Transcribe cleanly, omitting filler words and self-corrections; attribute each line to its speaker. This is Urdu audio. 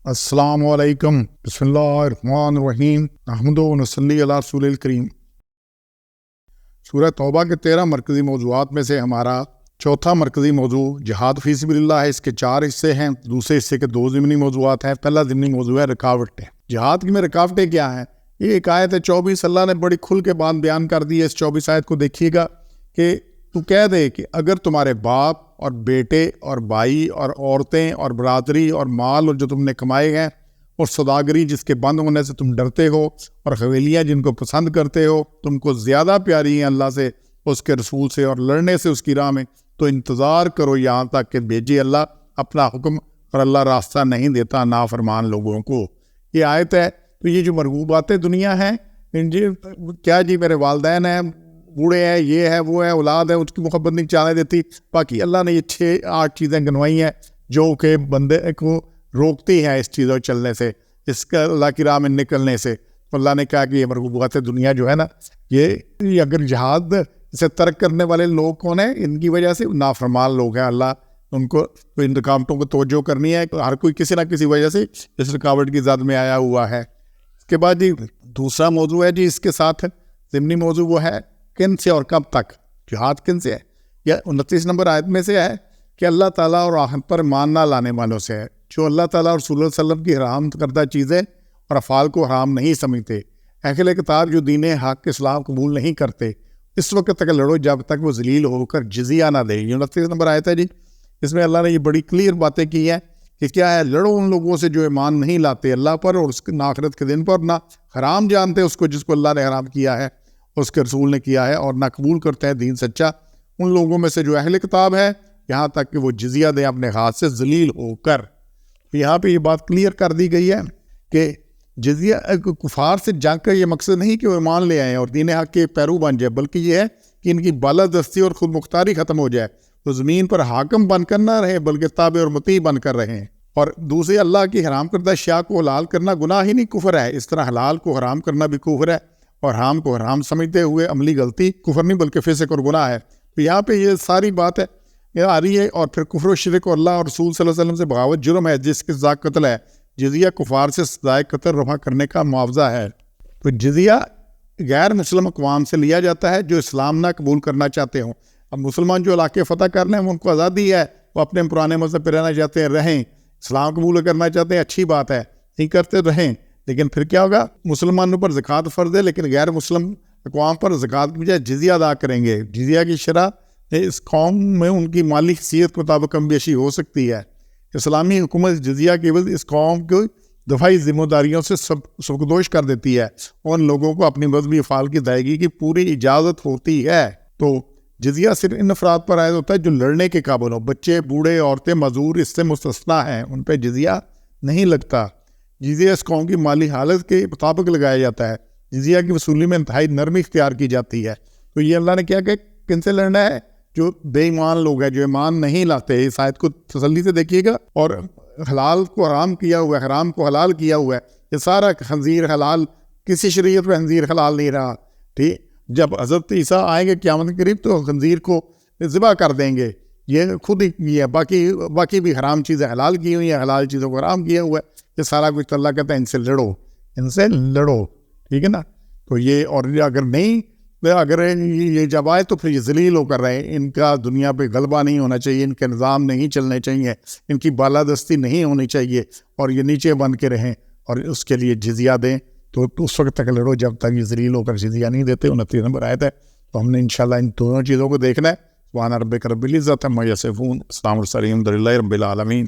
Speaker 1: السلام علیکم، بسم اللہ الرحمن الرحیم، نحمد و نصلی علی رسول الکریم۔ سورہ توبہ کے 13 مرکزی موضوعات میں سے ہمارا چوتھا مرکزی موضوع جہاد فی سبیل اللہ ہے۔ اس کے 4 حصے ہیں، دوسرے حصے کے 2 ضمنی موضوعات ہیں۔ پہلا ضمنی موضوع ہے رکاوٹیں۔ جہاد میں رکاوٹیں کیا ہیں؟ یہ ایک آیت ہے 24، اللہ نے بڑی کھل کے بات بیان کر دی ہے۔ اس 24 آیت کو دیکھیے گا کہ تو کہہ دے کہ اگر تمہارے باپ اور بیٹے اور بھائی اور عورتیں اور برادری اور مال اور جو تم نے کمائے ہیں اور سوداگری جس کے بند ہونے سے تم ڈرتے ہو اور حویلیاں جن کو پسند کرتے ہو تم کو زیادہ پیاری ہیں اللہ سے، اس کے رسول سے اور لڑنے سے اس کی راہ میں، تو انتظار کرو یہاں تک کہ بھیجے اللہ اپنا حکم، اور اللہ راستہ نہیں دیتا نافرمان لوگوں کو۔ یہ آیت ہے۔ تو یہ جو مرغوبات دنیا ہیں، کیا جی میرے والدین ہیں، بوڑھے ہیں، یہ ہے وہ ہے، اولاد ہے، اس کی محبت نہیں چاہنے دیتی۔ باقی اللہ نے یہ 6-8 چیزیں گنوائی ہیں جو کہ بندے کو روکتی ہیں اس چیزوں چلنے سے، اس کا اللہ کی راہ میں نکلنے سے۔ اللہ نے کہا کہ یہ مرغوبات دنیا جو ہے نا، یہ اگر جہاد سے ترک کرنے والے لوگ کون ہیں؟ ان کی وجہ سے نافرمان لوگ ہیں۔ اللہ ان کو ان رکاوٹوں کو توجہ کرنی ہے۔ ہر کوئی کسی نہ کسی وجہ سے اس رکاوٹ کی زد میں آیا ہوا ہے۔ اس کے بعد جی دوسرا موضوع ہے جی اس کے ساتھ ضمنی موضوع، وہ ہے کن سے اور کب تک جہاد کن سے ہے؟ یا 29 نمبر آیت میں سے ہے کہ اللہ تعالیٰ اور آخرت پر ایمان نہ لانے والوں سے ہے، جو اللہ تعالیٰ اور رسول اللہ صلی اللہ علیہ وسلم کی حرام کردہ چیزیں اور افعال کو حرام نہیں سمجھتے، اہل کتاب جو دین حق اسلام قبول نہیں کرتے، اس وقت تک لڑو جب تک وہ ذلیل ہو کر جزیہ نہ دے۔ 29 نمبر آیت ہے جی، اس میں اللہ نے یہ بڑی کلیئر باتیں کی ہیں کہ کیا ہے، لڑو ان لوگوں سے جو ایمان نہیں لاتے اللہ پر اور اس کے آخرت کے دن پر، نہ حرام جانتے اس کو جس کو اللہ نے حرام کیا ہے، اس کے رسول نے کیا ہے، اور نہ قبول کرتے ہیں دین سچا ان لوگوں میں سے جو اہل کتاب ہے، یہاں تک کہ وہ جزیہ دیں اپنے ہاتھ سے ذلیل ہو کر۔ یہاں پہ یہ بات کلیئر کر دی گئی ہے کہ جزیہ کفار سے جنگ کا یہ مقصد نہیں کہ وہ ایمان لے آئیں اور دین حق کے پیرو بن جائے، بلکہ یہ ہے کہ ان کی بالادستی اور خود مختاری ختم ہو جائے، تو زمین پر حاکم بن کر نہ رہے بلکہ تابع اور مطیع بن کر رہیں۔ اور دوسرے، اللہ کی حرام کردہ اشیاء کو حلال کرنا گناہ ہی نہیں کفر ہے، اس طرح حلال کو حرام کرنا بھی کفر ہے، اور حرام کو حرام سمجھتے ہوئے عملی غلطی کفر نہیں بلکہ فسق اور گناہ ہے۔ تو یہاں پہ یہ ساری بات ہے یہ آ رہی ہے۔ اور پھر کفر و شرک اور اللہ اور رسول صلی اللہ علیہ وسلم سے بغاوت جرم ہے جس کے سزا قتل ہے۔ جزیہ کفار سے سزائے قتل رفع کرنے کا معاوضہ ہے۔ تو جزیہ غیر مسلم اقوام سے لیا جاتا ہے جو اسلام نہ قبول کرنا چاہتے ہوں۔ اب مسلمان جو علاقے فتح کر لیں ان کو آزادی ہے، وہ اپنے پرانے مذہب پہ رہنا چاہتے ہیں رہیں، اسلام قبول کرنا چاہتے ہیں اچھی بات ہے، نہیں کرتے رہیں، لیکن پھر کیا ہوگا؟ مسلمانوں پر زکوٰۃ فرض ہے لیکن غیر مسلم اقوام پر زکوٰۃ کی بجائے جزیہ ادا کریں گے۔ جزیہ کی شرح اس قوم میں ان کی مالی حیثیت کے مطابق کم بیشی ہو سکتی ہے۔ اسلامی حکومت جزیہ کے عوض اس قوم کو دفاعی ذمہ داریوں سے سبکدوش کر دیتی ہے، اور ان لوگوں کو اپنی مذہبی افعال کی ادائیگی کی پوری اجازت ہوتی ہے۔ تو جزیہ صرف ان افراد پر عائد ہوتا ہے جو لڑنے کے قابل ہوں، بچے، بوڑھے، عورتیں، معذور اس سے مستثنیٰ ہیں، ان پہ جزیہ نہیں لگتا۔ جزیہ اس قوم کی مالی حالت کے مطابق لگایا جاتا ہے۔ جزیہ کی وصولی میں انتہائی نرمی اختیار کی جاتی ہے۔ تو یہ اللہ نے کیا کہ کن سے لڑنا ہے؟ جو بے ایمان لوگ ہیں، جو ایمان نہیں لاتے۔ اس آیت کو تسلی سے دیکھیے گا۔ اور حلال کو حرام کیا ہوا ہے، حرام کو حلال کیا ہوا ہے، یہ سارا خنزیر حلال، کسی شریعت میں خنزیر حلال نہیں رہا۔ ٹھیک، جب حضرت عیسیٰ آئیں گے قیامت کے قریب تو خنزیر کو ذبح کر دیں گے، یہ خود ہی یہ باقی بھی حرام چیزیں حلال کی ہوئی ہیں، حلال چیزوں کو حرام کیا ہوا ہے، یہ سارا کچھ اللہ کہتا ہے ان سے لڑو، ان سے لڑو، ٹھیک ہے نا۔ تو یہ، اور اگر نہیں، اگر یہ جب آئے تو پھر یہ ذلیل ہو کر رہے، ان کا دنیا پہ غلبہ نہیں ہونا چاہیے، ان کے نظام نہیں چلنے چاہیے، ان کی بالادستی نہیں ہونی چاہیے، اور یہ نیچے بن کے رہیں، اور اس کے لیے جزیہ دیں۔ تو اس وقت تک لڑو جب تک یہ ذلیل ہو کر جزیہ نہیں دیتے۔ 29 نمبر آیت ہے۔ تو ہم نے انشاءاللہ ان دونوں چیزوں کو دیکھنا ہے۔ سبحان ربک رب العزت عما یصفون، السلام علیکم ورحمۃ اللہ رب العالمین۔